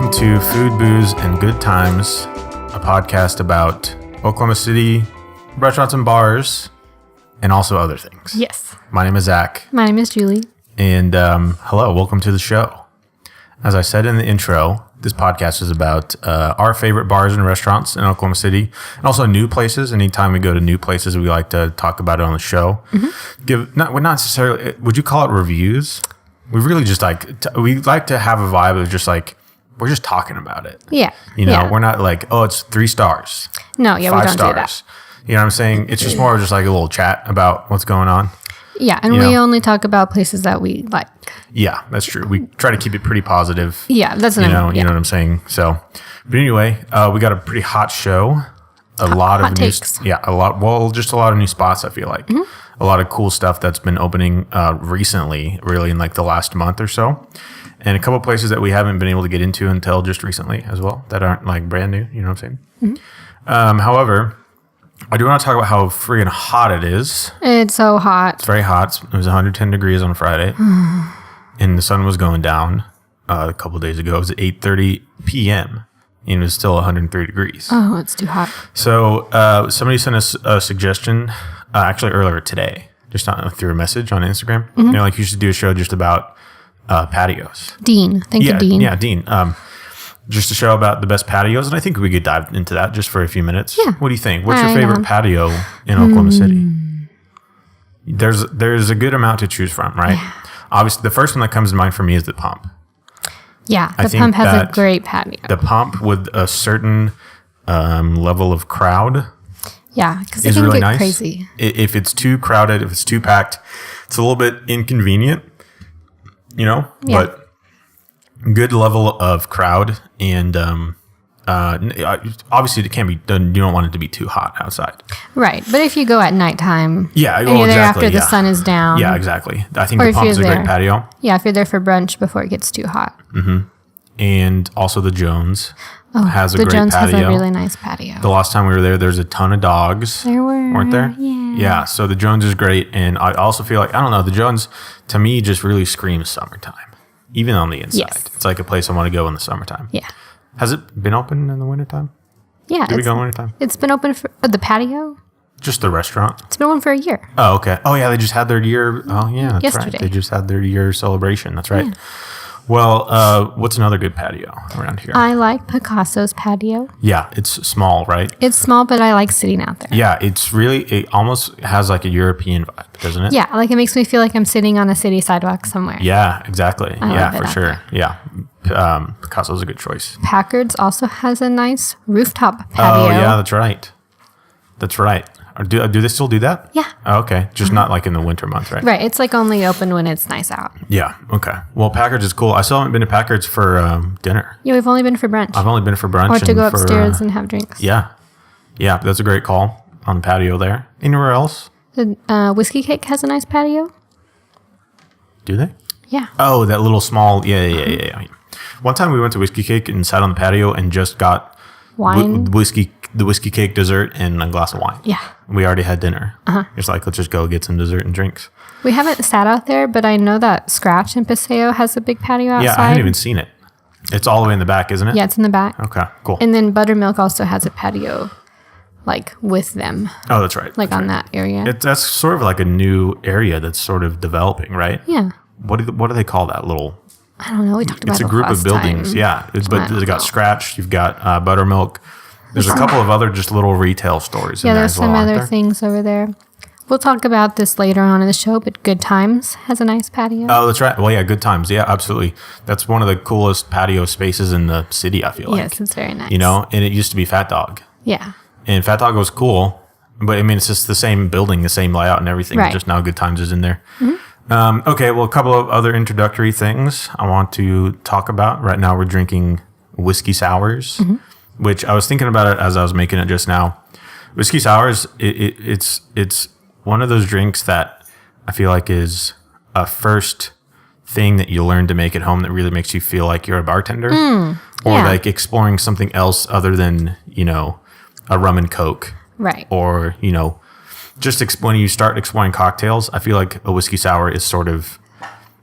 Welcome to Food, Booze, and Good Times, a podcast about Oklahoma City restaurants and bars, and also other things. Yes. My name is Zach. My name is Julie. And hello, welcome to the show. As I said in the intro, this podcast is about our favorite bars and restaurants in Oklahoma City, and also new places. Anytime we go to new places, we like to talk about it on the show. Mm-hmm. Not necessarily, would you call it reviews? We really just we like to have a vibe of just like, we're just talking about it. Yeah. We're not like, oh, it's 3 stars. No, yeah, 5 we don't stars. do that. You know what I'm saying? It's just more of just like a little chat about what's going on. Yeah, and we only talk about places that we like. Yeah, that's true. We try to keep it pretty positive. Yeah, that's what you know what I'm saying. So, but anyway, we got a pretty hot show. A lot of new takes. Just a lot of new spots. I feel like a lot of cool stuff that's been opening recently, really in like the last month or so, and a couple places that we haven't been able to get into until just recently as well, that aren't like brand new. You know what I'm saying? However, I do want to talk about how friggin' hot it is. It's so hot. It's very hot. It was 110 degrees on Friday, and the sun was going down a couple of days ago. It was at 8:30 p.m., and it was still 103 degrees. Oh, it's too hot. So somebody sent us a suggestion, actually earlier today, just through a message on Instagram. Like you should do a show just about patios. Dean. Thank you, Dean. Yeah, Dean. Just a show about the best patios, and I think we could dive into that just for a few minutes. Yeah. What do you think? What's your favorite patio in Oklahoma City? There's a good amount to choose from, right? Yeah. Obviously, the first one that comes to mind for me is the Pump. Yeah, the Pump has a great patio. The Pump with a certain level of crowd. Yeah, because it can really get nice. crazy. If it's too crowded, if it's too packed, it's a little bit inconvenient, but good level of crowd, and obviously it can't be done. You don't want it to be too hot outside, right? But if you go at nighttime, and you're there after the sun is down, yeah, exactly. I think the Pump's a great patio. Yeah, if you're there for brunch before it gets too hot. And also the Jones has a great Jones patio. has a really nice patio. The last time we were there, there's a ton of dogs. There weren't there? Yeah. So the Jones is great, and I also feel like, I don't know, the Jones to me just really screams summertime. Even on the inside. Yes. It's like a place I want to go in the summertime. Yeah. Has it been open in the wintertime? Yeah. Did we go in wintertime? It's been open for the patio? Just the restaurant? It's been open for a year. Oh, okay. Oh, yeah. They just had their year. Oh, yeah. That's yesterday. Right. They just had their year celebration. That's right. Yeah. Well, what's another good patio around here? I like Picasso's patio. Yeah. It's small, right? It's small, but I like sitting out there. Yeah. It almost has like a European vibe, doesn't it? Yeah. Like it makes me feel like I'm sitting on a city sidewalk somewhere. Yeah, exactly. I for sure. There. Yeah. Picasso's a good choice. Packard's also has a nice rooftop patio. Oh, yeah, that's right. That's right. Do they still do that? Yeah. Oh, okay. Just not like in the winter months, right? Right. It's like only open when it's nice out. Yeah. Okay. Well, Packard's is cool. I still haven't been to Packard's for dinner. Yeah, we've only been for brunch. I've only been for brunch. Or to go upstairs and have drinks. Yeah. Yeah, that's a great call on the patio there. Anywhere else? The Whiskey Cake has a nice patio. Do they? Yeah. Oh, that little small. Yeah. One time we went to Whiskey Cake and sat on the patio and just got wine, the Whiskey Cake dessert and a glass of wine. Yeah. We already had dinner. It's like, let's just go get some dessert and drinks. We haven't sat out there, but I know that Scratch in Paseo has a big patio outside. Yeah, I haven't even seen it. It's all the way in the back, isn't it? Yeah, it's in the back. Okay, cool. And then Buttermilk also has a patio, like, with them. Oh, that's right. Like, on that area. That's sort of like a new area that's sort of developing, right? Yeah. What do they call that little... I don't know. We talked about it It's a group of buildings, yeah. But they got Scratch, you've got Buttermilk. There's a couple of other just little retail stores in there as well. Yeah, there's some other things over there. We'll talk about this later on in the show, but Good Times has a nice patio. Oh, that's right. Well, yeah, Good Times. Yeah, absolutely. That's one of the coolest patio spaces in the city, I feel like. Yes, it's very nice. And it used to be Fat Dog. Yeah. And Fat Dog was cool, but I mean, it's just the same building, the same layout and everything. Right. Just now Good Times is in there. Okay, well, a couple of other introductory things I want to talk about. Right now we're drinking whiskey sours, which I was thinking about it as I was making it just now. Whiskey sours, it's one of those drinks that I feel like is a first thing that you learn to make at home that really makes you feel like you're a bartender, or like exploring something else other than, a rum and Coke. Right. Or, just when you start exploring cocktails, I feel like a whiskey sour is sort of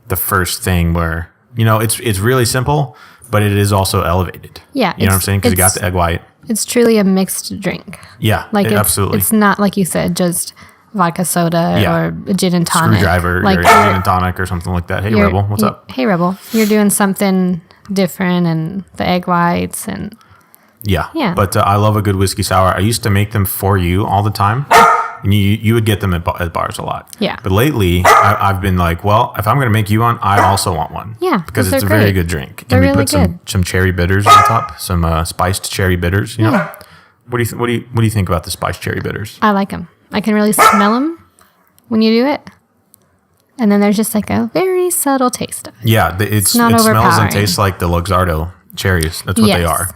the first thing where, it's really simple, but it is also elevated. Yeah. You know what I'm saying? Because you got the egg white. It's truly a mixed drink. Yeah, absolutely. It's not, like you said, just vodka soda or a gin and tonic. Screwdriver or gin and tonic or something like that. Hey, Rebel, what's up? Hey, Rebel. You're doing something different, and the egg whites and... Yeah. But I love a good whiskey sour. I used to make them for you all the time. And you would get them at bars a lot. Yeah. But lately, I've been like, well, if I'm going to make you one, I also want one. Yeah. Because it's a very good drink. They're and we really put some cherry bitters on top, some spiced cherry bitters. You know, what do you think about the spiced cherry bitters? I like them. I can really smell them when you do it, and then there's just like a very subtle taste of it. Yeah, it smells and tastes like the Luxardo cherries. That's what they are.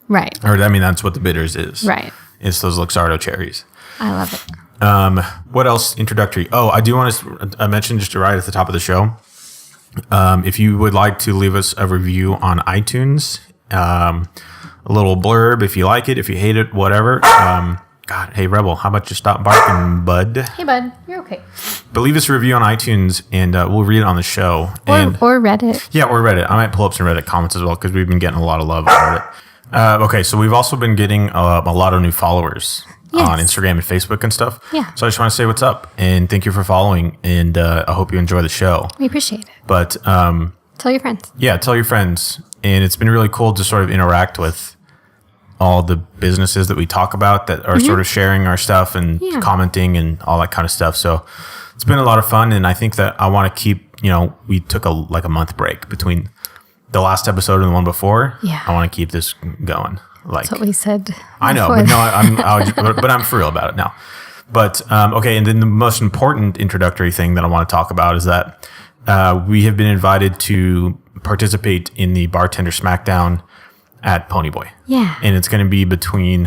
Right. Or I mean, that's what the bitters is. Right. It's those Luxardo cherries. I love it. What else introductory? Oh, I do want to mention just right at the top of the show. If you would like to leave us a review on iTunes, a little blurb if you like it, if you hate it, whatever. God, hey Rebel, how about you stop barking, bud? Hey bud, you're okay. But leave us a review on iTunes and we'll read it on the show. Or Reddit. Yeah, or Reddit. I might pull up some Reddit comments as well because we've been getting a lot of love on Reddit. Okay, so we've also been getting a lot of new followers. Yes. On Instagram and Facebook and stuff. Yeah. So I just want to say what's up and thank you for following. And I hope you enjoy the show. We appreciate it. But tell your friends. Yeah, tell your friends. And it's been really cool to sort of interact with all the businesses that we talk about that are sort of sharing our stuff and commenting and all that kind of stuff. So it's been a lot of fun. And I think that I want to keep, we took a month break between the last episode and the one before. Yeah. I want to keep this going. That's what we said. I know, but no, but I'm for real about it now. But okay, and then the most important introductory thing that I want to talk about is that we have been invited to participate in the Bartender Smackdown at Ponyboy. Yeah, and it's going to be between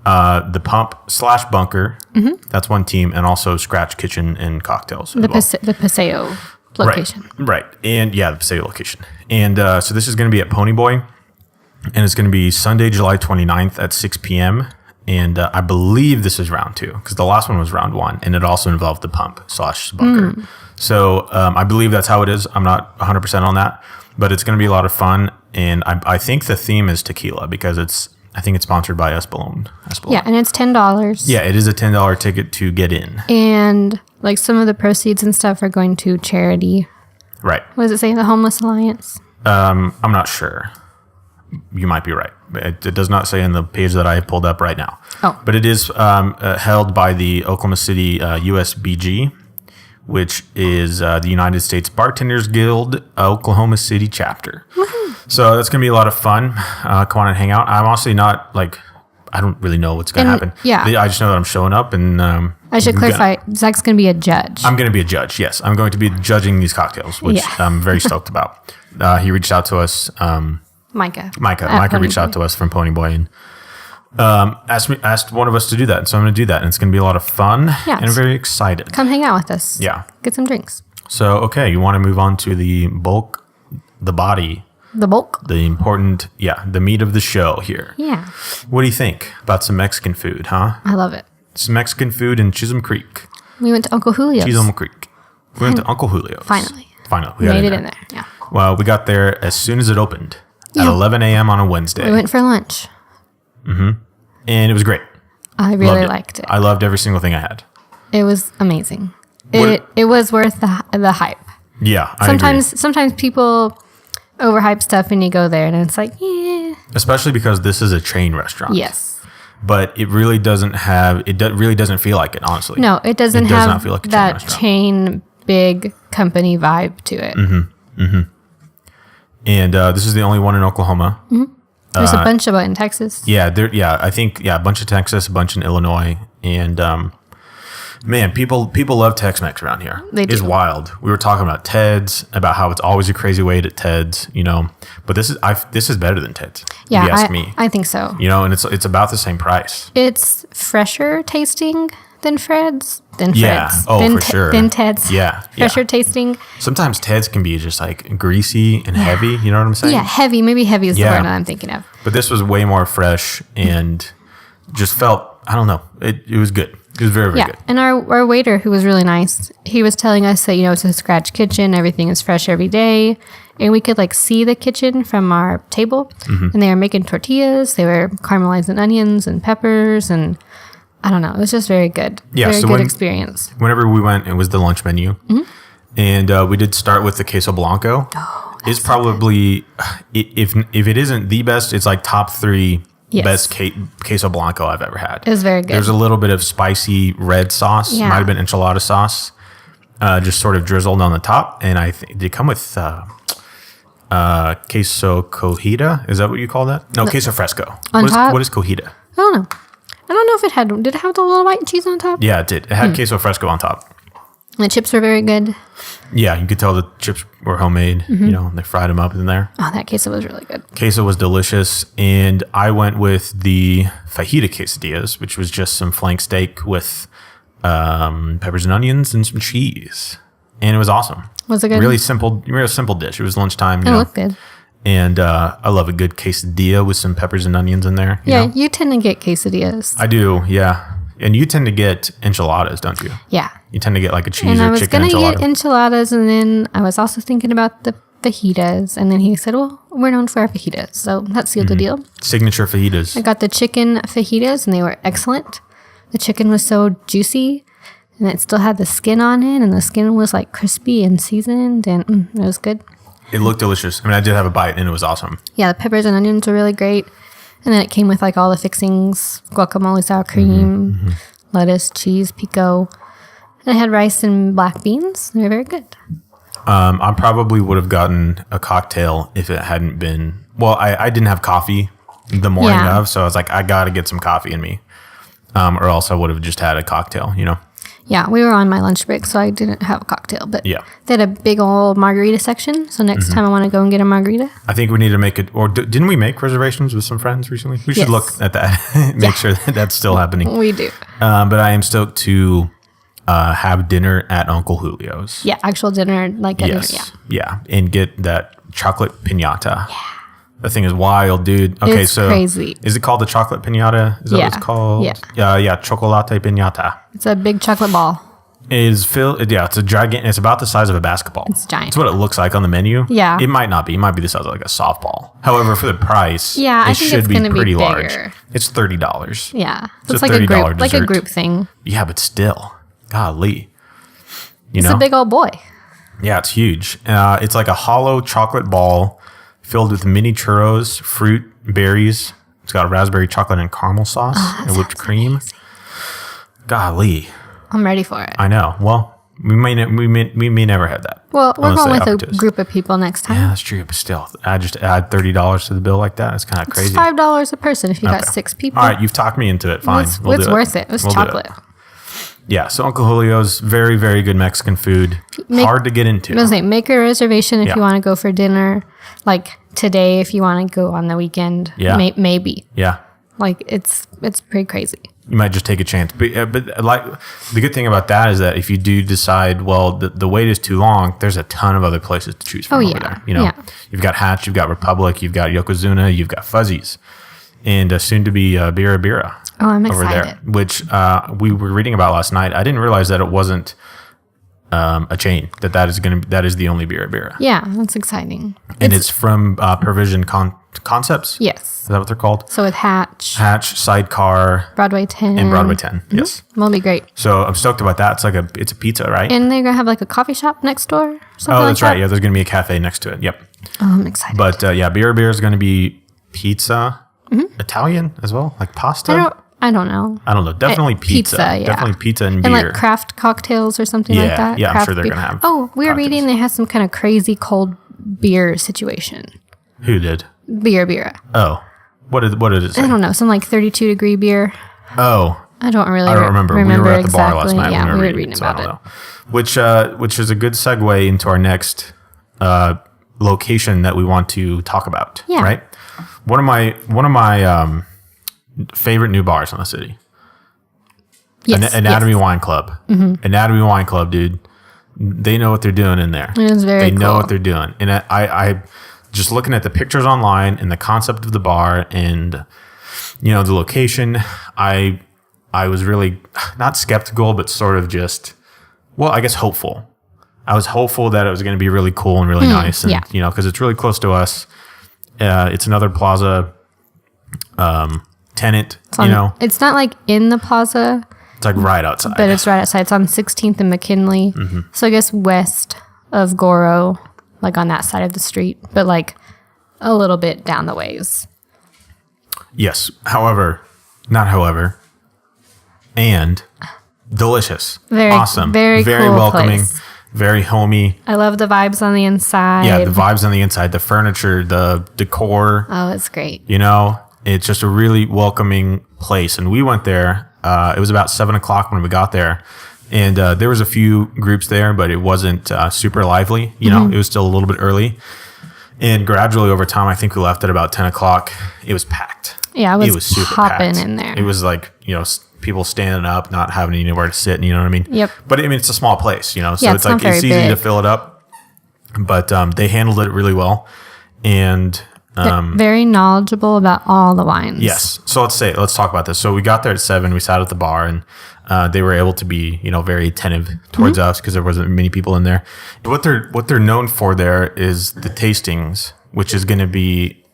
the Pump/Bunker. Mm-hmm. That's one team, and also Scratch Kitchen and Cocktails. The Paseo location, right, and the Paseo location, and so this is going to be at Ponyboy. And it's going to be Sunday, July 29th at 6 p.m. And I believe this is round 2 because the last one was round 1. And it also involved the Pump/Bunker. So I believe that's how it is. I'm not 100% on that. But it's going to be a lot of fun. And I think the theme is tequila because I think it's sponsored by Espolón. Yeah, and it's $10. Yeah, it is a $10 ticket to get in. And like some of the proceeds and stuff are going to charity. Right. What does it say? The Homeless Alliance? I'm not sure. You might be right. It does not say in the page that I pulled up right now. Oh. But it is held by the Oklahoma City USBG, which is the United States Bartenders Guild Oklahoma City chapter. Woo-hoo. So that's going to be a lot of fun. Come on and hang out. I'm honestly not I don't really know what's going to happen. Yeah. I just know that I'm showing up and... I should clarify, Zach's going to be a judge. I'm going to be a judge, yes. I'm going to be judging these cocktails, which I'm very stoked about. He reached out to us... Micah reached out to us from Ponyboy and asked one of us to do that. So I'm going to do that, and it's going to be a lot of fun. Yes. And I'm very excited. Come hang out with us. Yeah. Get some drinks. So, okay, you want to move on to the bulk, the body. The bulk? The important, the meat of the show here. Yeah. What do you think about some Mexican food, huh? I love it. Some Mexican food in Chisholm Creek. We went to Uncle Julio's. Chisholm Creek. We went to Uncle Julio's. Finally. We made it in there. Yeah. Well, we got there as soon as it opened. At 11 a.m. on a Wednesday. We went for lunch. Mm-hmm. And it was great. I really liked it. I loved every single thing I had. It was amazing. It was worth the hype. Yeah, I agree. Sometimes people overhype stuff and you go there and it's like, yeah. Especially because this is a chain restaurant. Yes. But it really doesn't really doesn't feel like it, honestly. No, it doesn't have not feel like that chain big company vibe to it. Mm-hmm. Mm-hmm. And this is the only one in Oklahoma. Mm-hmm. There's a bunch of it in Texas. Yeah, I think a bunch in Texas, a bunch in Illinois, and man, people love Tex-Mex around here. They do. It's wild. We were talking about Ted's, about how it's always a crazy wait at Ted's, but this is better than Ted's. Yeah, if you ask me. I think so. And it's about the same price. It's fresher tasting than Fred's. For sure. Than Ted's. Yeah. Fresher tasting. Sometimes Ted's can be just like greasy and heavy. You know what I'm saying? Yeah, heavy. Maybe heavy is the word that I'm thinking of. But this was way more fresh and just felt, I don't know, it was good. It was very, very good. And our waiter, who was really nice, he was telling us that, it's a scratch kitchen. Everything is fresh every day. and we could like see the kitchen from our table, and they were making tortillas. They were caramelizing onions and peppers, and I don't know. It was just very good. Yeah, very so good experience. Whenever we went, it was the lunch menu, and we did start with the queso blanco. Oh, It's probably if it isn't the best, it's like top 3 best queso blanco I've ever had. It was very good. There's a little bit of spicy red sauce. Yeah. Might have been enchilada sauce, just sort of drizzled on the top. And I think they come with queso cojita. Is that what you call that? No, queso fresco. On top? What is cojita? I don't know. I don't know if it had. Did it have the little white cheese on top? Yeah, it did. It had queso fresco on top. The chips were very good. Yeah, you could tell the chips were homemade. You know, they fried them up in there. Oh, that queso was really good. Queso was delicious, and I went with the fajita quesadillas, which was just some flank steak with peppers and onions and some cheese, and it was awesome. Was it good? Really simple dish. It was lunchtime. It looked good. And I love a good quesadilla with some peppers and onions in there. Yeah, know? you tend to get quesadillas. I do. Yeah, and you tend to get enchiladas, don't you? Yeah. You tend to get like a cheese And I or was chicken going to enchilada. get enchiladas, and then I was also thinking about the fajitas. And then he said, well, we're known for our fajitas. So that sealed the deal. Signature fajitas. I got the chicken fajitas, and they were excellent. The chicken was so juicy, and it still had the skin on it, and the skin was like crispy and seasoned, and it was good. It looked delicious. I mean, I did have a bite, and it was awesome. Yeah, the peppers and onions were really great. And then it came with like all the fixings, guacamole, sour cream, lettuce, cheese, pico. And it had rice and black beans. They were very good. I probably would have gotten a cocktail if it hadn't been... Well, I didn't have coffee the morning of, so I was like, I got to get some coffee in me. Or else I would have just had a cocktail, you know? Yeah, we were on my lunch break, so I didn't have a cocktail. But Yeah. they had a big old margarita section. So next time I want to go and get a margarita. I think we need to make it... Or didn't we make reservations with some friends recently? We should Yes. look at that. Make sure that that's still happening. We do. But I am stoked to have dinner at Uncle Julio's. Yeah, actual dinner, like at dinner, yeah. Yeah. And get that chocolate piñata. Yeah. That thing is wild, dude. Okay, It's so crazy. Is it called the chocolate piñata? Is that what it's called? Yeah. Yeah, chocolate piñata. It's a big chocolate ball. It is filled. Yeah, it's a gigantic. It's about the size of a basketball. It's giant. It's what it looks like on the menu. Yeah. It might not be. It might be the size of like a softball. However, for the price, Yeah, I it think should it's be gonna be pretty bigger. large. It's $30. Yeah. It's It's a like a $30 group, like a dessert. group thing. Yeah, but still, golly. You It's know? a big old boy. Yeah, it's huge. It's like a hollow chocolate ball filled with mini churros, fruit, berries. It's got raspberry chocolate and caramel sauce and whipped cream. Amazing. Golly, I'm ready for it. I know. Well, we may never have that. Well, we're Unless going they with offer a to us. group of people next time. Yeah, that's true. But still, I just add $30 to the bill like that. It's kind of It's crazy. $5 a person if you got Okay. 6 people. All right, you've talked me into it. Fine, It's, we'll it's do worth it. It was We'll do chocolate. Yeah, so Uncle Julio's very, very good Mexican food. Hard to get into. I was gonna say, make a reservation if Yeah. you want to go for dinner. Like today, if you want to go on the weekend. Yeah. Maybe. Yeah. Like it's pretty crazy. You might just take a chance. But like the good thing about that is that if you do decide, well, the wait is too long, there's a ton of other places to choose from over there. You know, Yeah. you've got Hatch, you've got Republic, you've got Yokozuna, you've got Fuzzies, and soon to be Bira Bira. Oh, I'm over excited. there, which we were reading about last night. I didn't realize that it wasn't a chain. That is the only Bira Bira. Yeah, that's exciting. And it's from Provision Concepts. Yes. Is that what they're called? So with Hatch, Hatch, Sidecar, Broadway 10, and Broadway 10. Yes. will be great. So I'm stoked about that. It's a pizza, right? And they're gonna have like a coffee shop next door. Something Oh, that's like right. that. Yeah, there's going to be a cafe next to it. Yep. Oh, I'm excited. But yeah, Beer is going to be pizza, Italian as well, like pasta. I don't know. I don't know. Definitely pizza. Yeah. Definitely pizza and And beer. like craft cocktails or something like Yeah, that. yeah, I'm Craft sure they're beer. gonna have Oh, we were cocktails. reading they have some kind of crazy cold beer situation. Who did? Beer. Oh, what did it say? I don't know. Some like 32-degree beer. Oh, I don't really I don't remember. We were at the bar last exactly. night. Yeah, when we were reading reading so I about don't it. know. Which is a good segue into our next location that we want to talk about. Yeah. Right. One of my favorite new bars in the city. Yes, Anatomy yes. Wine Club. Anatomy Wine Club, dude. They know what they're doing in there. It was very They know cool. what they're doing. And I just looking at the pictures online and the concept of the bar and the location, I was really not skeptical, but sort of just, well, I guess hopeful I was hopeful that it was going to be really cool and really nice, and yeah. because it's really close to us. It's another plaza tenant. It's not like in the plaza. It's like right outside. But it's right outside. It's on 16th and McKinley. So I guess west of Goro, like on that side of the street, but like a little bit down the ways. Yes. However, and delicious. Very awesome. Very cool welcoming. Place. Very homey. I love the vibes on the inside. Yeah, the vibes on the inside, the furniture, the decor. Oh, it's great. It's just a really welcoming place. And we went there. It was about 7:00 when we got there. And there was a few groups there, but it wasn't super lively. It was still a little bit early. And gradually over time, I think we left at about 10:00. It was packed. Yeah, it was super popping packed in there. It was like, people standing up, not having anywhere to sit. You know what I mean? Yep. But it's a small place, so yeah, it's like it's easy big. to fill it up. But they handled it really well. And very knowledgeable about all the wines. yes. So let's talk about this. So we got there at 7. We sat at the bar, and they were able to be, very attentive towards us because there wasn't many people in there. What they're known for there is the tastings, which is going to be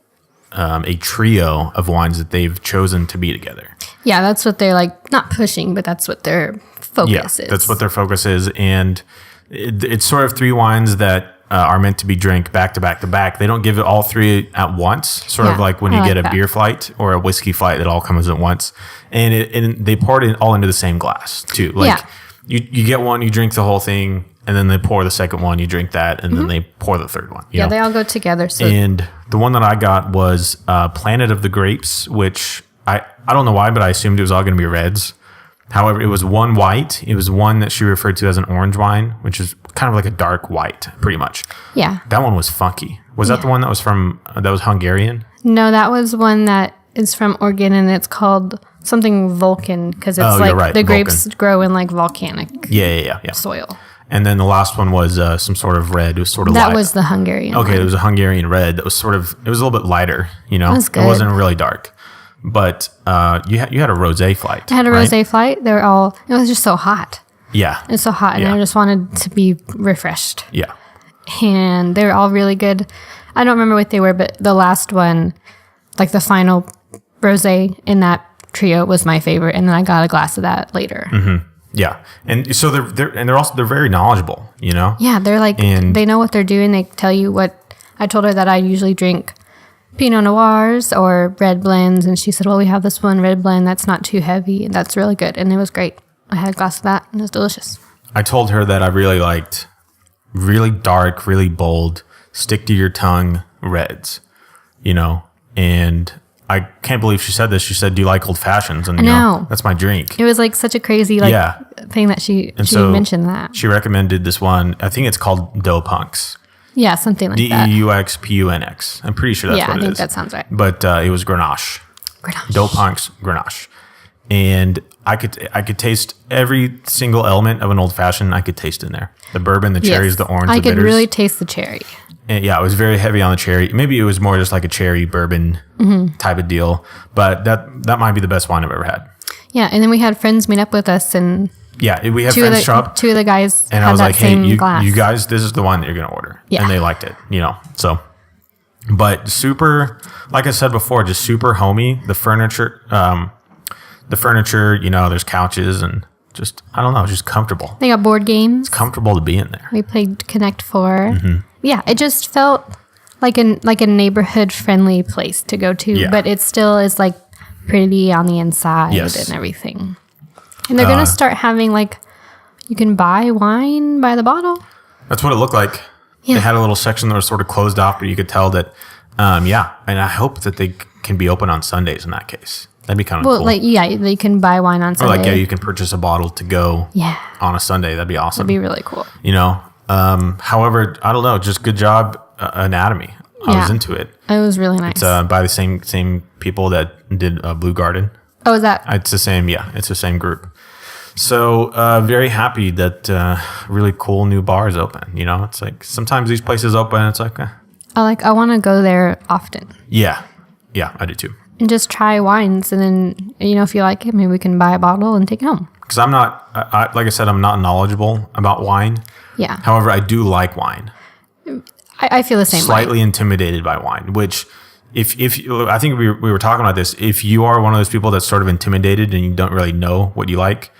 a trio of wines that they've chosen to be together. Yeah, that's what they're like, not pushing, but that's what their focus is. That's what their focus is. And it's sort of 3 wines that are meant to be drank back to back to back. They don't give it all 3 at once, sort of like when you get a beer flight or a whiskey flight that all comes at once. And they pour it all into the same glass too. Like you get one, you drink the whole thing, and then they pour the second one, you drink that, and then they pour the third one. They all go together. So. And the one that I got was Planet of the Grapes, which I don't know why, but I assumed it was all going to be reds. However, it was one white. It was one that she referred to as an orange wine, which is kind of like a dark white, pretty much. Yeah. That one was funky. Was that the one that was that was Hungarian? No, that was one that is from Oregon, and it's called something Vulcan because it's like right, the Vulcan. grapes grow in like volcanic Yeah. soil. And then the last one was some sort of red. It was sort of That light. was the Hungarian Okay, one. it was a Hungarian red that was it was a little bit lighter, It was good. It wasn't really dark. But you had a rosé flight. I had a right? rosé flight. It was just so hot. Yeah. It's so hot, and Yeah. I just wanted to be refreshed. Yeah. And they were all really good. I don't remember what they were, but the last one, like the final rosé in that trio, was my favorite. And then I got a glass of that later. Mm-hmm. Yeah, and so they're very knowledgeable, Yeah, they're like they know what they're doing. They tell you what. I told her that I usually drink Pinot Noirs or red blends, and she said, "Well, we have this one red blend that's not too heavy, and that's really good." And it was great. I had a glass of that, and it was delicious. I told her that I really liked really dark, really bold, stick to your tongue reds, and I can't believe she said this. She said, "Do you like old fashions?" And that's my drink. It was like such a crazy thing that she mentioned that. She recommended this one. I think it's called Dough Punks. Yeah, something like that. DEUXPUNX. I'm pretty sure that's what it is. Yeah, I think that sounds right. But it was Grenache. Dough Punks Grenache. And I could taste every single element of an old fashioned. I could taste in there. The bourbon, the cherries, the orange, the bitters. I could really taste the cherry. And it was very heavy on the cherry. Maybe it was more just like a cherry bourbon type of deal. But that might be the best wine I've ever had. Yeah, and then we had friends meet up with us, and we had friends show up. Two of the guys and had I was that like, hey, glass. you guys, this is the wine that you're going to order. Yeah. And they liked it, so. But super, like I said before, just super homey. The furniture, there's couches and just, I don't know, just comfortable. They got board games. It's comfortable to be in there. We played Connect 4. Yeah, it just felt like a neighborhood friendly place to go to, but it still is like pretty on the inside and everything. And they're going to start having you can buy wine by the bottle. That's what it looked like. Yeah. They had a little section that was sort of closed off, but you could tell that, and I hope that they can be open on Sundays in that case. That'd be kind of cool. They can buy wine on Sunday. Or you can purchase a bottle to go on a Sunday. That'd be awesome. That'd be really cool. However, I don't know, just good job, anatomy. I was into it. It was really nice. It's by the same people that did Blue Garden. Oh, is that? It's the same, it's the same group. So very happy that really cool new bar is open. It's like sometimes these places open, it's like... I want to go there often. Yeah, I do too. And just try wines, and then if you like it, maybe we can buy a bottle and take it home. Because I'm not, like I said, I'm not knowledgeable about wine. Yeah. However, I do like wine. I feel the same Slightly way. intimidated by wine, which if I think we were talking about this, if you are one of those people that's sort of intimidated and you don't really know what you like,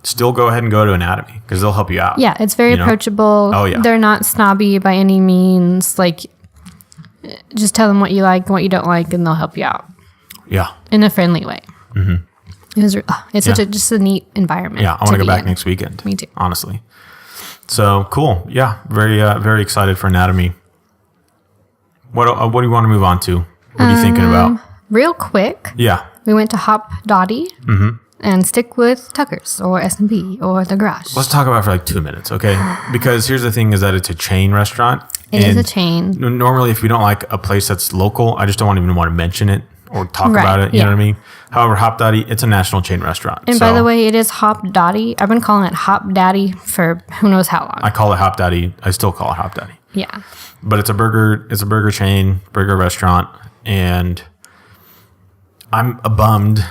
still go ahead and go to Anatomy because they'll help you out. Yeah, it's very approachable. Oh, yeah. They're not snobby by any means. Like, just tell them what you like and what you don't like, and they'll help you out. Yeah. In a friendly way. Mm-hmm. It's just a neat environment. Yeah, I want to go back next weekend. Me too. Honestly. So cool. Yeah, very excited for Anatomy. What do you want to move on to? What are you thinking about? Real quick. Yeah. We went to Hop Dottie and stick with Tucker's or S&B or The Garage. Let's talk about it for like 2 minutes, okay? Because here's the thing is that it's a chain restaurant. It is a chain. Normally, if we don't like a place that's local, I just don't even want to mention it or talk about it. You know what I mean? However, Hop Dottie, it's a national chain restaurant. And by the way, it is Hop Dottie. I've been calling it Hop Daddy for who knows how long. I call it Hop Dottie. I still call it Hop Dottie. Yeah. But it's a burger chain, burger restaurant, and I'm bummed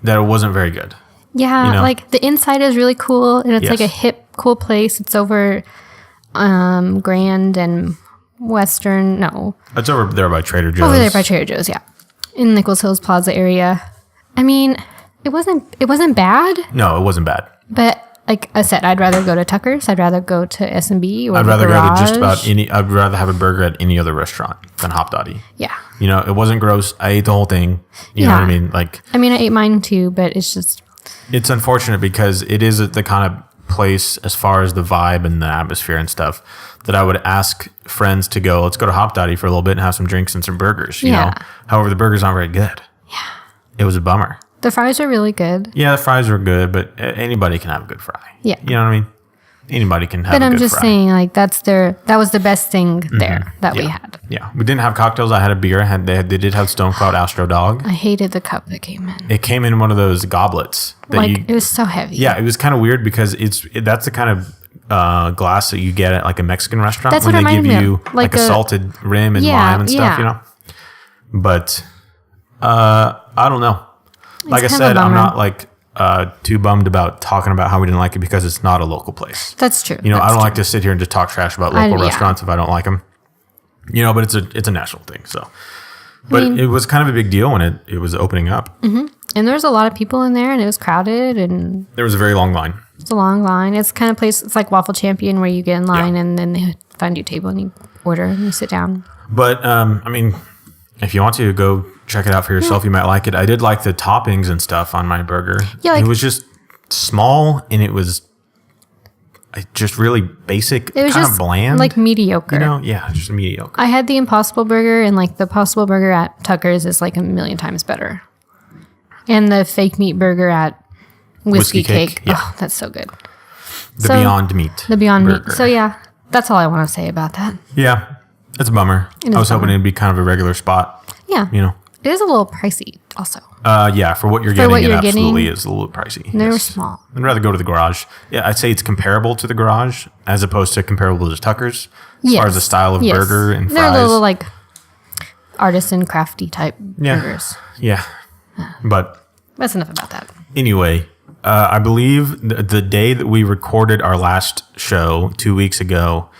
that it wasn't very good. Yeah, like the inside is really cool, and it's like a hip, cool place. It's over Grand and Western. No, it's over there by Trader Joe's. Over there by Trader Joe's, yeah, in Nichols Hills Plaza area. I mean, it wasn't bad. No, it wasn't bad. But like I said, I'd rather go to Tucker's. I'd rather go to S&B or I'd rather Garage. go to just about any. I'd rather have a burger at any other restaurant than Hop Dottie. Yeah. It wasn't gross. I ate the whole thing. You know what I mean? Like. I mean, I ate mine too, but it's just. It's unfortunate because it is the kind of place, as far as the vibe and the atmosphere and stuff, that I would ask friends to go. Let's go to Hop Dottie for a little bit and have some drinks and some burgers. You know. However, the burgers aren't very good. Yeah. It was a bummer. The fries are really good. Yeah, the fries were good, but anybody can have a good fry. Yeah. You know what I mean? Anybody can have a good fry. But I'm just saying, like, that was the best thing there that we had. Yeah. We didn't have cocktails. I had a beer. They did have Stone Cloud Astro Dog. I hated the cup that came in. It came in one of those goblets. It was so heavy. Yeah, it was kind of weird because that's the kind of glass that you get at like a Mexican restaurant. That's when what they give reminded me you of. like a salted rim and lime and stuff, But I don't know. Like I said, I'm not like too bummed about talking about how we didn't like it because it's not a local place. That's true. I don't like to sit here and just talk trash about local restaurants if I don't like them. But it's a national thing. So, but it was kind of a big deal when it was opening up. Mm-hmm. And there was a lot of people in there, and it was crowded, and there was a very long line. It's a long line. It's kind of place. It's like Waffle Champion where you get in line and then they find you a table and you order and you sit down. But I mean, if you want to go check it out for yourself, you might like it. I did like the toppings and stuff on my burger. Yeah, it was just small and it was just really basic. It was kind of bland, like mediocre. Yeah, just mediocre. I had the Impossible Burger, and like the Impossible Burger at Tucker's is like a million times better. And the fake meat burger at Whiskey Cake. Oh, that's so good. The Beyond Meat. The Beyond Meat. So yeah, that's all I want to say about that. Yeah, it's a bummer. I was hoping it'd be kind of a regular spot. Yeah. It is a little pricey also. Yeah, for what you're getting, it absolutely is a little pricey. And they were small. I'd rather go to the Garage. Yeah, I'd say it's comparable to the Garage as opposed to comparable to Tucker's as far as the style of burger and fries. They're little like artisan crafty type burgers. Yeah. But that's enough about that. Anyway, I believe the day that we recorded our last show 2 weeks ago,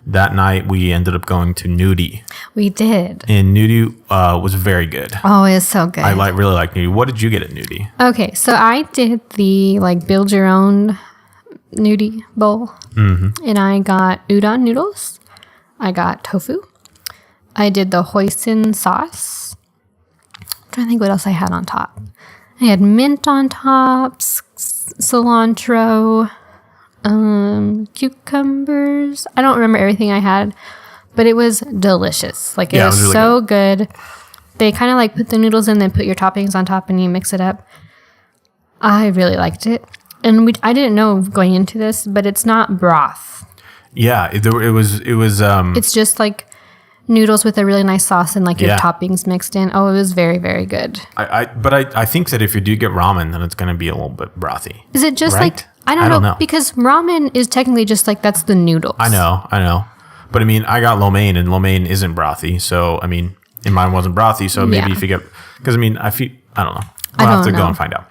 that night we ended up going to Nudie. We did. And Nudie was very good. Oh, it was so good. I really like Nudie. What did you get at Nudie? Okay, so I did the build your own Nudie bowl. Mm-hmm. And I got udon noodles. I got tofu. I did the hoisin sauce. I'm trying to think what else I had on top. I had mint on top, cilantro, cucumbers. I don't remember everything I had, but it was delicious. It was really so good. They kind of put the noodles in, then put your toppings on top, and you mix it up. I really liked it, and I didn't know going into this, but it's not broth. Yeah, it was. It's just noodles with a really nice sauce and your toppings mixed in. Oh, it was very, very good. But I think that if you do get ramen, then it's going to be a little bit brothy. Is it just I don't know because ramen is technically just that's the noodles. I know. But I mean, I got lo mein and lo mein isn't brothy. So I mean, and mine wasn't brothy. So maybe if you get, because I mean, I don't know. We'll have to go and find out.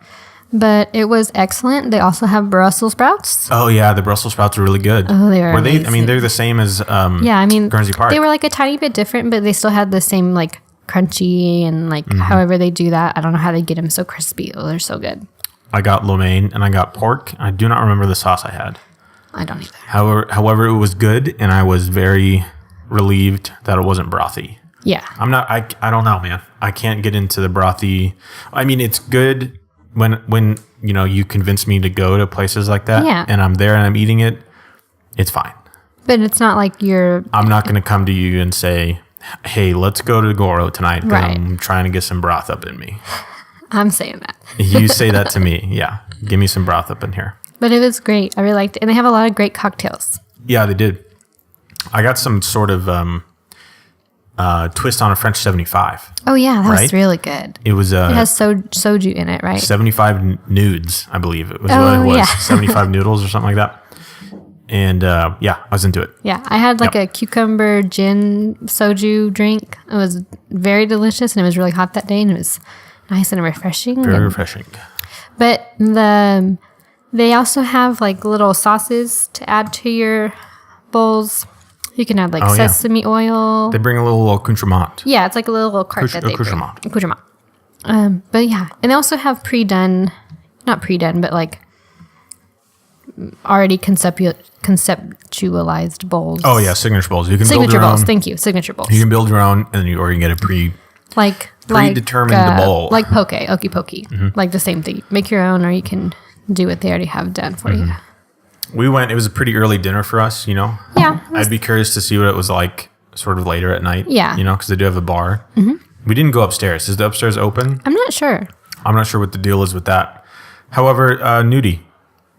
But it was excellent. They also have Brussels sprouts. Oh, yeah. The Brussels sprouts are really good. Oh, they were amazing. I mean, they're the same as Guernsey Park. They were like a tiny bit different, but they still had the same like crunchy and like however they do that. I don't know how they get them so crispy. Oh, they're so good. I got lo mein and I got pork. I do not remember the sauce I had. I don't either. However, it was good, and I was very relieved that it wasn't brothy. Yeah. I don't know, man. I can't get into the brothy. I mean, it's good when you convince me to go to places like that, and I'm there and I'm eating it. It's fine. But it's not like I'm not going to come to you and say, "Hey, let's go to Goro tonight." Right. I'm trying to get some broth up in me. I'm saying that. You say that to me, yeah. Give me some broth up in here. But it was great. I really liked it, and they have a lot of great cocktails. Yeah, they did. I got some sort of twist on a French 75. Oh yeah, that was really good. It was. It has soju in it, right? 75 nudes, I believe it was. What it was. Yeah. 75 noodles or something like that. And I was into it. Yeah, I had like a cucumber gin soju drink. It was very delicious, and it was really hot that day, and it was nice and refreshing. Very refreshing. But they also have like little sauces to add to your bowls. You can add like sesame oil. They bring a little accoutrement. Yeah, it's like a little cart that they bring. Accoutrement. But yeah, and they also have not pre-done, but like already conceptualized bowls. Oh yeah, signature bowls. You can build your bowls. Thank you, signature bowls. You can build your own, or you can get a predetermined bowl, like poke, okie pokey, like the same thing. Make your own, or you can do what they already have done for you. We went. It was a pretty early dinner for us, Yeah. I'd be curious to see what it was like, sort of later at night. Yeah. Because they do have a bar. We didn't go upstairs. Is the upstairs open? I'm not sure. I'm not sure what the deal is with that. However, nudie,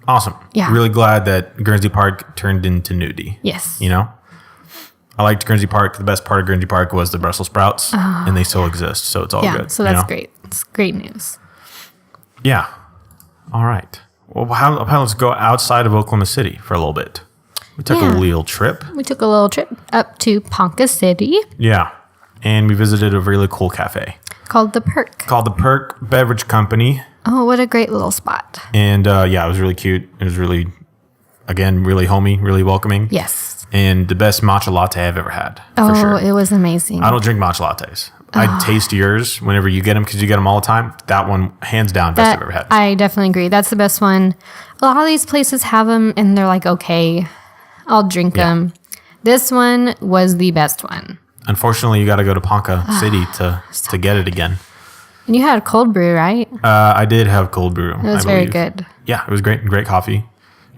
awesome. Yeah. Really glad that Guernsey Park turned into nudie. Yes. I liked Guernsey Park. The best part of Guernsey Park was the Brussels sprouts, and they still exist, so it's all good. So that's great. It's great news. Yeah. All right. Well, let's go outside of Oklahoma City for a little bit. We took a little trip. We took a little trip up to Ponca City. Yeah. And we visited a really cool cafe. Called The Perk. Beverage Company. Oh, what a great little spot. And it was really cute. It was really, again, really homey, really welcoming. Yes. And the best matcha latte I've ever had. Oh, for sure. It was amazing. I don't drink matcha lattes. I taste yours whenever you get them because you get them all the time. That one, hands down, best I've ever had. I definitely agree. That's the best one. A lot of these places have them and they're like, okay, I'll drink them. This one was the best one. Unfortunately, you got to go to Ponca City to get it again. And you had cold brew, right? I did have cold brew. It was very good. Yeah, it was great. Great coffee.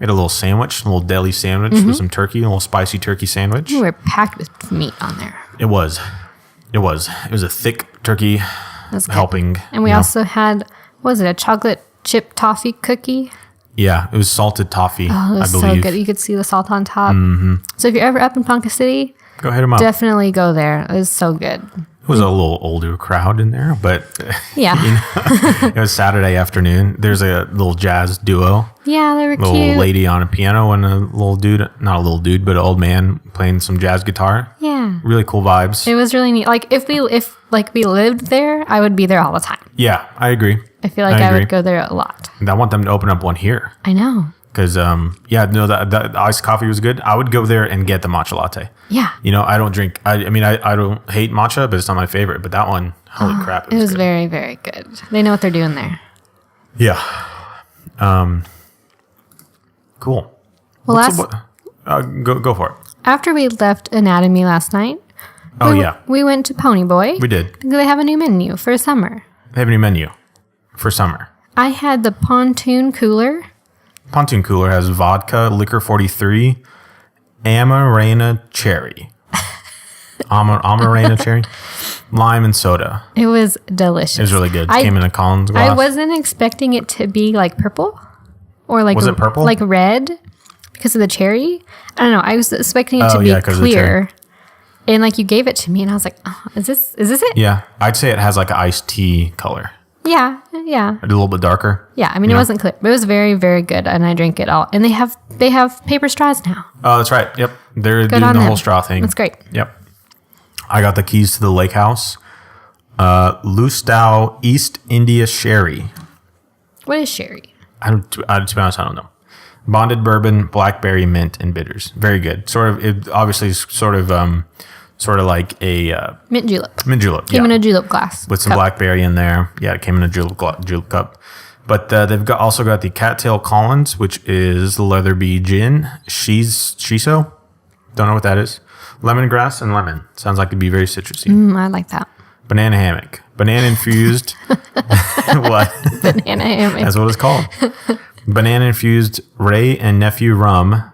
We had a little sandwich, a little deli sandwich with some turkey, a little spicy turkey sandwich. We were packed with meat on there. It was a thick turkey helping. And we also had, what was it, a chocolate chip toffee cookie? Yeah, it was salted toffee, Oh, it was so good. You could see the salt on top. So if you're ever up in Ponca City, go hit them up. Definitely go there. It was so good. It was a little older crowd in there, but yeah, it was Saturday afternoon. There's a little jazz duo. Yeah, they were cute. A little lady on a piano and a little dude, not a little dude, but an old man playing some jazz guitar. Yeah, really cool vibes. It was really neat. Like if we lived there, I would be there all the time. Yeah, I agree. I feel like I would go there a lot. And I want them to open up one here. I know. Because, the iced coffee was good. I would go there and get the matcha latte. Yeah. I don't drink, I don't hate matcha, but it's not my favorite. But that one, holy crap. It was good. Very, very good. They know what they're doing there. Yeah. Cool. Well, go for it. After we left Anatomy last night. We went to Ponyboy. We did. They have a new menu for summer. They have a new menu for summer. I had the Pontoon Cooler. Pontoon Cooler has vodka, liquor 43, Amarena cherry. Amarena cherry, lime and soda. It was delicious. It was really good. It came in a Collins glass. I wasn't expecting it to be like purple or like was it purple? Like red because of the cherry. I don't know. I was expecting it to be clear. And like you gave it to me and I was like, oh, is this it? Yeah. I'd say it has like an iced tea color. Yeah. A little bit darker. Yeah, I mean it wasn't clear, but it was very, very good, and I drank it all. And they have paper straws now. Oh, that's right. Yep, they're doing the whole straw thing. That's great. Yep. I got the keys to the lake house. Lustau East India Sherry. What is sherry? To be honest, I don't know. Bonded bourbon, blackberry, mint, and bitters. Very good. Obviously sort of like a Mint julep. Mint julep. Came in a julep glass with some cup. blackberry in there. Yeah, it came in a julep cup. But they've also got the Cattail Collins, which is Leatherby gin. Shiso. Don't know what that is. Lemongrass and lemon. Sounds like it'd be very citrusy. I like that. Banana hammock. Banana infused. What? Banana hammock. That's what it's called. Banana infused Ray and Nephew rum.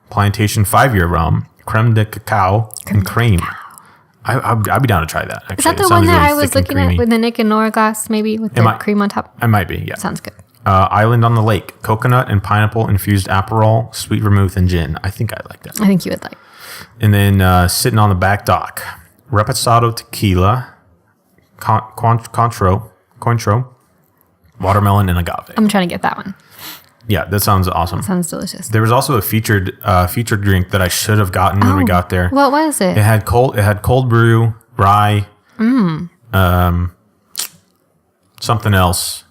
Plantation 5-year rum. Creme de cacao and cream. I'd be down to try that. Actually. Is that the one that I was looking at with the Nick and Nora glass, maybe with the cream on top? It might be, yeah. Sounds good. Island on the Lake. Coconut and pineapple infused Aperol, sweet vermouth, and gin. I think I like that. I think you would like. And then sitting on the back dock. Reposado tequila. Cointreau. Watermelon and agave. I'm trying to get that one. Yeah, that sounds awesome. That sounds delicious. There was also a featured drink that I should have gotten when we got there. What was it? It had cold brew, rye, something else.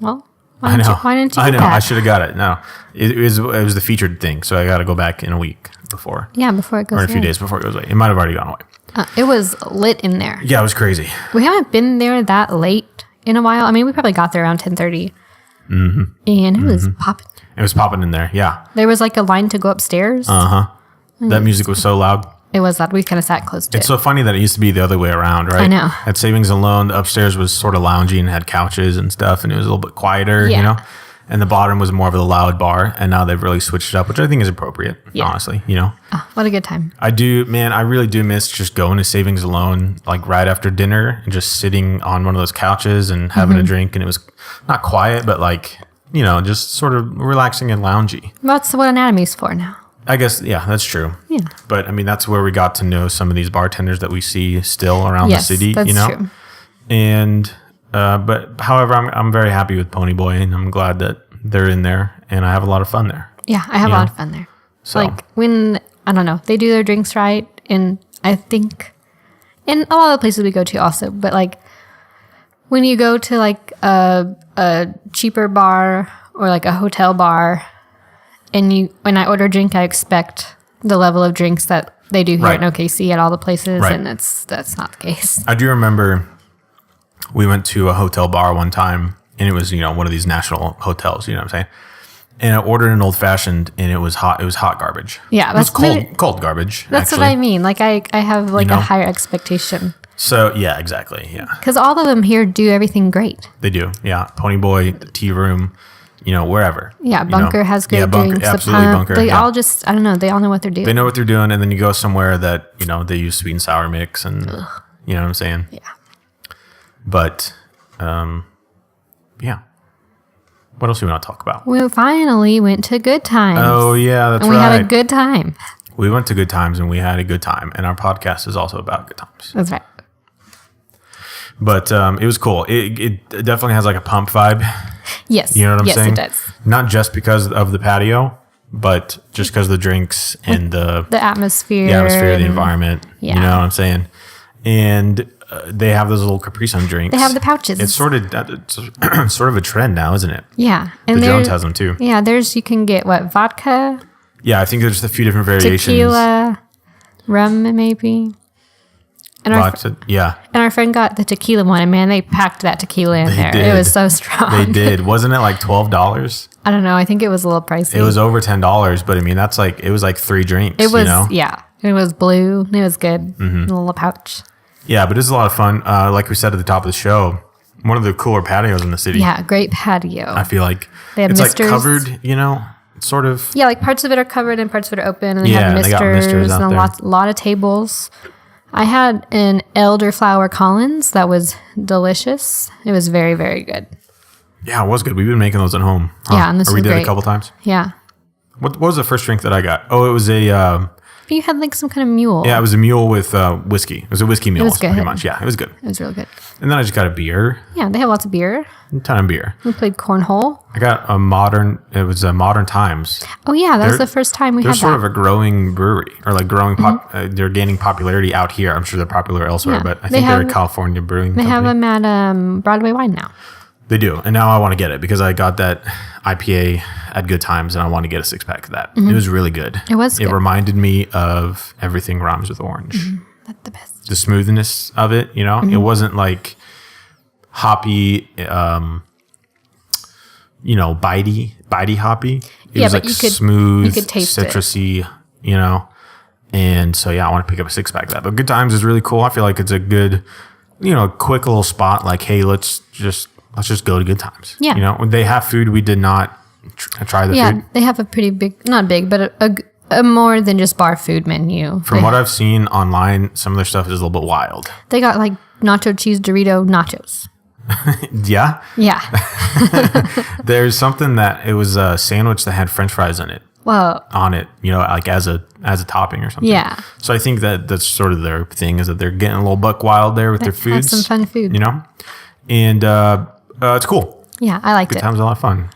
Well, why didn't you I know. that? I should have got it. No, it was the featured thing, so I got to go back in a week before. Yeah, before it goes away. Or a few days before it goes away. It might have already gone away. It was lit in there. Yeah, it was crazy. We haven't been there that late in a while. I mean, we probably got there around 10:30. And it was popping. It was popping in there, yeah. There was like a line to go upstairs. That music was so loud. It was loud. We kind of sat close to it. It's so funny that it used to be the other way around, right? I know. At Savings and Loan, the upstairs was sort of loungy and had couches and stuff, and it was a little bit quieter, Yeah. you know? And the bottom was more of a loud bar, and now they've really switched it up, which I think is appropriate, honestly, you know? Oh, what a good time. I really do miss just going to Savings and Loan, like right after dinner, and just sitting on one of those couches and having a drink, and it was not quiet, but like, you know, just sort of relaxing and loungy. That's what Anatomy's for now. I guess, yeah, that's true. Yeah. But I mean, that's where we got to know some of these bartenders that we see still around the city, that's you know? true. And, but however, I'm very happy with Ponyboy, and I'm glad that they're in there, and I have a lot of fun there. Yeah, I have a lot of fun there. So. Like when, I don't know, they do their drinks right. And I think in a lot of places we go to also, but like when you go to like a cheaper bar or like a hotel bar, and when I order a drink, I expect the level of drinks that they do here in OKC at all the places, and that's not the case. I do remember we went to a hotel bar one time, and it was, you know, one of these national hotels, you know what I'm saying? And I ordered an old fashioned, and it was hot. It was hot garbage. Yeah, it was cold garbage. That's actually. what I mean. Like I have like a higher expectation. So yeah, exactly. Yeah, because all of them here do everything great. They do. Yeah, Ponyboy, the Tea Room, you know, wherever. Yeah, Bunker has great drinks. Absolutely, Bunker. They all just, I don't know. They all know what they're doing. They know what they're doing, and then you go somewhere that, you know, they use sweet and sour mix, and you know what I'm saying. Yeah. But, yeah. What else do we want to talk about? We finally went to Good Times. Oh, yeah, that's right. And we had a good time. We went to Good Times, and we had a good time. And our podcast is also about good times. That's right. But it was cool. It definitely has like a pump vibe. Yes. You know what I'm saying? Yes, it does. Not just because of the patio, but just because of the drinks and the atmosphere. The atmosphere, the environment. Yeah. You know what I'm saying? And they have those little Capri Sun drinks. They have the pouches. It's sort of a trend now, isn't it? Yeah. And the Jones has them too. Yeah, you can get vodka? Yeah, I think there's a few different variations. Tequila, rum maybe. And our friend got the tequila one, and man, they packed that tequila in there. It was so strong. They did. Wasn't it like $12? I don't know. I think it was a little pricey. It was over $10, but I mean, it was like 3 drinks. It was, you know? Yeah. It was blue. It was good. A little pouch. Yeah, but it's a lot of fun. Like we said at the top of the show, one of the cooler patios in the city. Yeah, great patio. I feel like it's misters. Like covered, you know, sort of. Yeah, like parts of it are covered and parts of it are open, and they have misters and a lot of tables. I had an elderflower Collins that was delicious. It was very, very good. Yeah, it was good. We've been making those at home. Huh? Yeah, and this was we did great. a couple times. Yeah. What was the first drink that I got? Oh, it was a You had like some kind of mule. Yeah, it was a mule with whiskey. It was a whiskey mule, pretty much. Yeah, it was good. It was really good. And then I just got a beer. Yeah, they have lots of beer. A ton of beer. We played cornhole. I got Modern Times. Oh, yeah, that was the first time we had that. They're sort of a growing brewery, or like growing, they're gaining popularity out here. I'm sure they're popular elsewhere, but I think they're a California brewing company. They have them at Broadway Wine now. They do. And now I want to get it because I got that IPA at Good Times and I want to get a 6-pack of that. It was really good. It was good. It reminded me of Everything Rhymes with Orange. That's the best. The smoothness of it, you know? It wasn't like hoppy, bitey hoppy. It was like smooth, citrusy, you know? And so, yeah, I want to pick up a 6-pack of that. But Good Times is really cool. I feel like it's a good, quick little spot. Like, hey, let's just go to Good Times. Yeah. You know, they have food. We did not try the food. Yeah, they have a pretty big, not big, but a more than just bar food menu. From what I've seen online, some of their stuff is a little bit wild. They got like nacho cheese Dorito nachos. Yeah? Yeah. There's something that it was a sandwich that had French fries in it. Well, on it, like as a topping or something. Yeah. So I think that's sort of their thing is that they're getting a little buck wild there with their foods. Some fun food. And it's cool. Yeah, I liked it. Good Times, a lot of fun.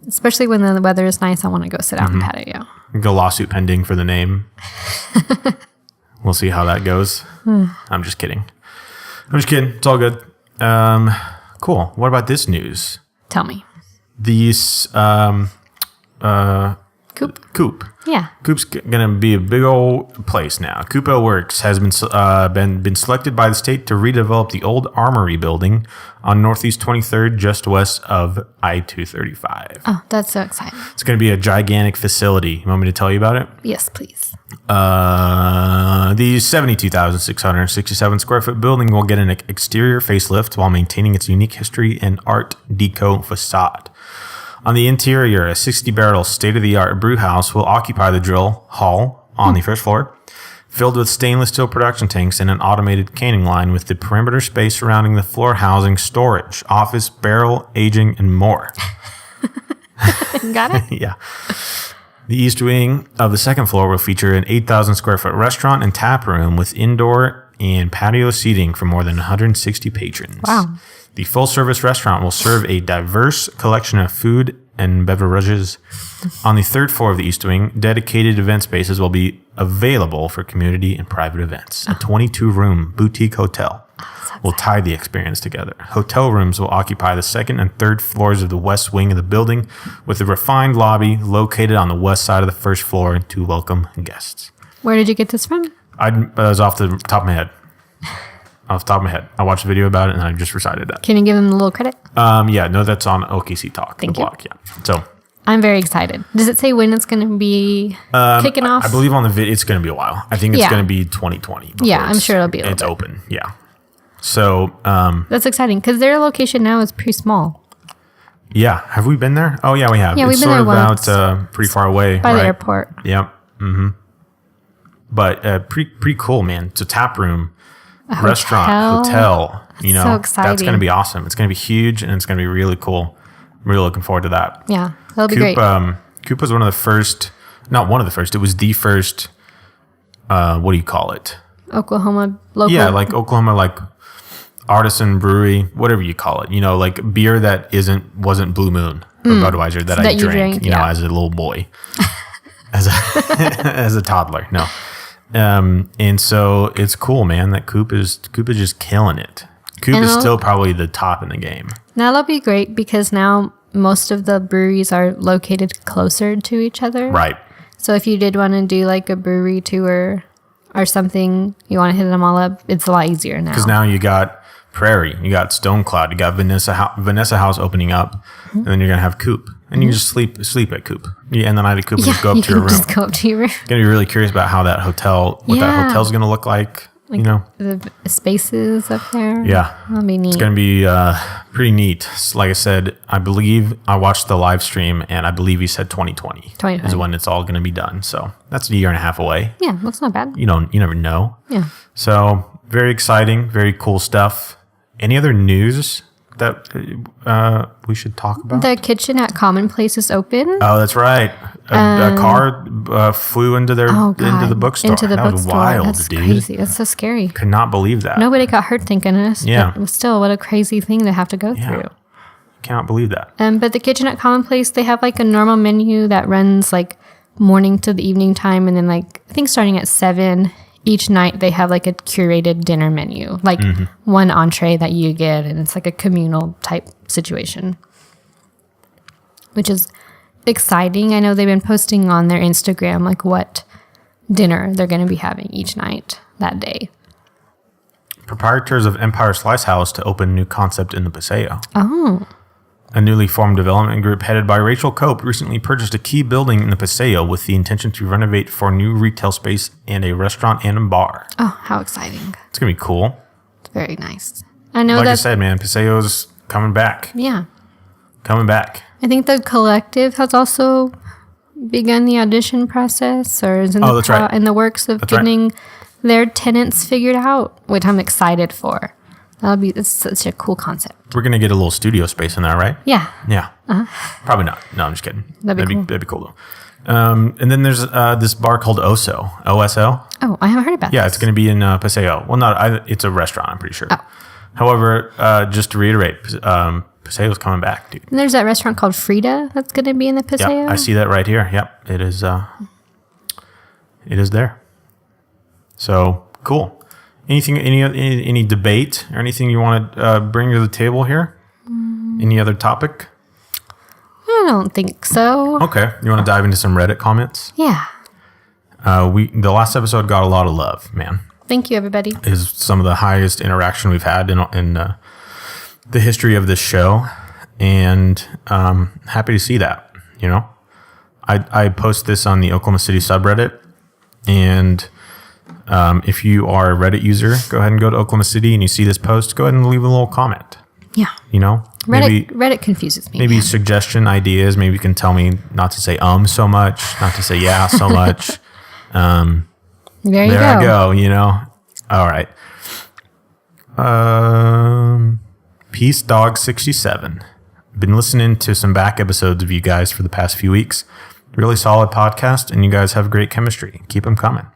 Especially when the weather is nice, I want to go sit out in the patio. Go lawsuit pending for the name. We'll see how that goes. I'm just kidding. It's all good. Cool. What about this news? Tell me. These Coop. Yeah. Coop's gonna be a big old place now. Coop Ale Works has been selected by the state to redevelop the old Armory building on Northeast 23rd, just west of I-235. Oh, that's so exciting! It's gonna be a gigantic facility. You want me to tell you about it? Yes, please. The 72,667 square foot building will get an exterior facelift while maintaining its unique history and Art Deco facade. On the interior, a 60-barrel state-of-the-art brew house will occupy the drill hall on the first floor, filled with stainless steel production tanks and an automated canning line with the perimeter space surrounding the floor housing storage, office, barrel, aging, and more. Got it? Yeah. The east wing of the second floor will feature an 8,000 square foot restaurant and tap room with indoor and patio seating for more than 160 patrons. Wow. The full-service restaurant will serve a diverse collection of food and beverages. On the third floor of the East Wing, dedicated event spaces will be available for community and private events. A 22-room boutique hotel will tie the experience together. Hotel rooms will occupy the second and third floors of the west wing of the building, with a refined lobby located on the west side of the first floor to welcome guests. Where did you get this from? I was off the top of my head. Off the top of my head. I watched a video about it and I just recited that. Can you give them a little credit? Yeah, no, that's on OKC Talk, Thank the you. blog. Yeah. So I'm very excited. Does it say when it's going to be kicking off? I believe on the video it's going to be a while. I think it's going to be 2020. Yeah, I'm sure it'll be a little It's bit. open. Yeah. So that's exciting because their location now is pretty small. Yeah. Have we been there? Oh yeah, we have. Yeah, it's we've been there once. About pretty far away. By the airport. Yep. Mm-hmm. But pretty cool, man. It's a tap room. Restaurant, hotel, so exciting. That's going to be awesome. It's going to be huge and it's going to be really cool. I'm really looking forward to that. Yeah, that'll be great. Coop was one of the first, not one of the first, it was the first, what do you call it? Oklahoma local. Yeah, like Oklahoma, like artisan brewery, whatever you call it. Like beer that wasn't Blue Moon or Budweiser that I drank, as a little boy, as a toddler. No. And so it's cool, man, that Coop is just killing it. Coop is still probably the top in the game. Now that'll be great because now most of the breweries are located closer to each other. Right. So if you did want to do like a brewery tour or something, you want to hit them all up, it's a lot easier now. Because now you got Prairie, you got Stone Cloud, you got Vanessa House opening up, and then you're going to have Coop. And you can just sleep at Coop. You end the night at Coop and just go up to your room. Just go up to your room. Gonna be really curious about how that hotel's gonna look like. The spaces up there. Yeah, that'll be neat. It's gonna be pretty neat. Like I said, I believe I watched the live stream, and I believe he said 2020 is when it's all gonna be done. So that's a year and a half away. Yeah, that's not bad. You never know. Yeah. So very exciting, very cool stuff. Any other news that we should talk about? The kitchen at Commonplace is open. Oh, that's right. A car flew into the bookstore. That was wild, That's dude. crazy. That's so scary. Could not believe that. Nobody got hurt, thank goodness. Yeah. But still, what a crazy thing to have to go through. Cannot believe that. But the kitchen at Commonplace, they have like a normal menu that runs like morning to the evening time, and then like I think starting at 7 each night they have like a curated dinner menu, like one entree that you get, and it's like a communal type situation, which is exciting. I know they've been posting on their Instagram like what dinner they're going to be having each night that day. Proprietors of Empire Slice House to open new concept in the Paseo. Oh. A newly formed development group headed by Rachel Cope recently purchased a key building in the Paseo with the intention to renovate for new retail space and a restaurant and a bar. Oh, how exciting. It's going to be cool. It's very nice. I know like I said, man, Paseo's coming back. Yeah. Coming back. I think the collective has also begun the audition process, or is in the works of getting their tenants figured out, which I'm excited for. It's such a cool concept. We're going to get a little studio space in there, right? Yeah. Yeah. Probably not. No, I'm just kidding. That'd be cool though. And then there's this bar called Oso. O-S-O. Oh, I haven't heard about that. Yeah, it's going to be in Paseo. Well, it's a restaurant, I'm pretty sure. Oh. However, just to reiterate, Paseo's coming back, dude. And there's that restaurant called Frida that's going to be in the Paseo. Yep, I see that right here. Yep, it is. It is there. So cool. Any debate or anything you want to bring to the table here? Any other topic? I don't think so. Okay, you want to dive into some Reddit comments? Yeah. The last episode got a lot of love, man. Thank you, everybody. It is some of the highest interaction we've had in the history of this show, and happy to see that. You know, I post this on the Oklahoma City subreddit, and if you are a Reddit user, go ahead and go to Oklahoma City and you see this post, go ahead and leave a little comment. Yeah. You know, Reddit confuses me. Maybe suggestion ideas. Maybe you can tell me not to say so much, not to say yeah so much. There you go. I go, you know. All right. Peace Dog 67. Been listening to some back episodes of you guys for the past few weeks. Really solid podcast, and you guys have great chemistry. Keep them coming.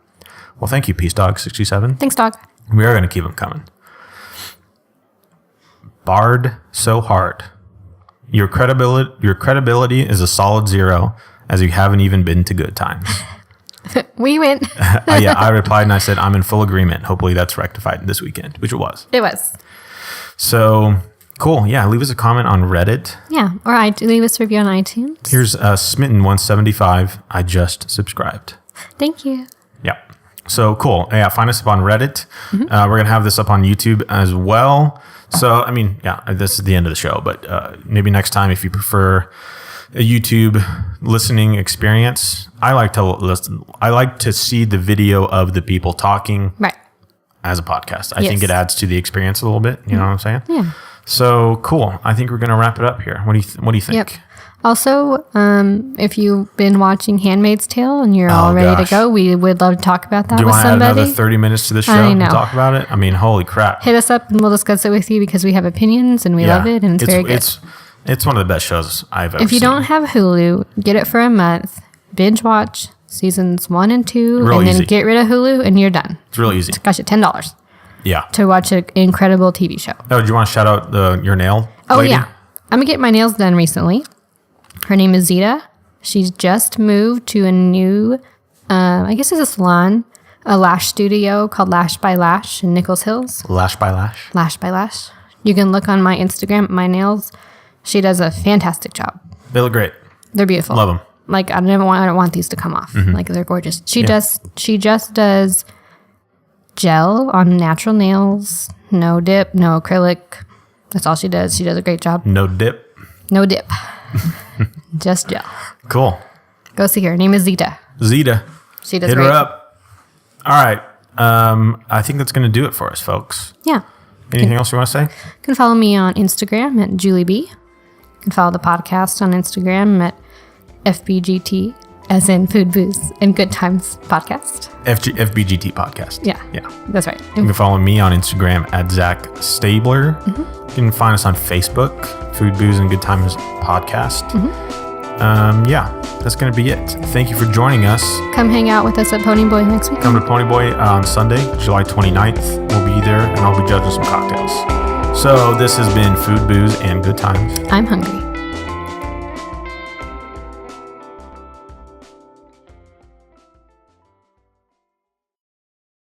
Well, thank you, Peace Dog 67. Thanks, dog. We are going to keep them coming. Barred so hard. Your credibility is a solid 0, as you haven't even been to good times. We win. Yeah, I replied and I said, I'm in full agreement. Hopefully that's rectified this weekend, which it was. It was. So, cool. Yeah, leave us a comment on Reddit. Yeah, or leave us a review on iTunes. Here's Smitten175. I just subscribed. Thank you. Yeah. So, cool. Yeah, find us up on Reddit. We're going to have this up on YouTube as well. So, I mean, yeah, this is the end of the show, but maybe next time if you prefer a YouTube listening experience, I like to listen. I like to see the video of the people talking as a podcast. I think it adds to the experience a little bit. You know what I'm saying? Yeah. So cool. I think we're going to wrap it up here. What do you think? Yep. Also, if you've been watching Handmaid's Tale and you're all ready to go, we would love to talk about that with somebody. Do you want to add another 30 minutes to the show and talk about it? I mean, holy crap. Hit us up and we'll discuss it with you because we have opinions and we love it and it's very good. It's one of the best shows I've ever seen. If you don't have Hulu, get it for a month, binge watch seasons 1 and 2, and then get rid of Hulu and you're done. It's real easy. It's cost you $10. Yeah. To watch an incredible TV show. Oh, do you want to shout out your nail lady? Oh, yeah. I'm going to get my nails done recently. Her name is Zita. She's just moved to a new, I guess it's a salon, a lash studio called Lash by Lash in Nichols Hills. Lash by Lash? Lash by Lash. You can look on my Instagram, my nails. She does a fantastic job. They look great. They're beautiful. Love them. Like I don't want these to come off. Like they're gorgeous. She just does gel on natural nails. No dip, no acrylic. That's all she does. She does a great job. No dip. No dip. Just gel. Cool. Go see her. Her name is Zita. Zita. She does Hit great. her up. All right. I think that's going to do it for us, folks. Yeah. Anything else you want to say? You can follow me on Instagram at Julie B. You can follow the podcast on Instagram at FBGT, as in Food, Booze, and Good Times Podcast. FBGT Podcast. Yeah. That's right. You can follow me on Instagram at Zach Stabler. You can find us on Facebook, Food, Booze, and Good Times Podcast. Yeah, that's going to be it. Thank you for joining us. Come hang out with us at Ponyboy next week. Come to Ponyboy on Sunday, July 29th. We'll be there, and I'll be judging some cocktails. So this has been Food, Booze, and Good Times. I'm hungry.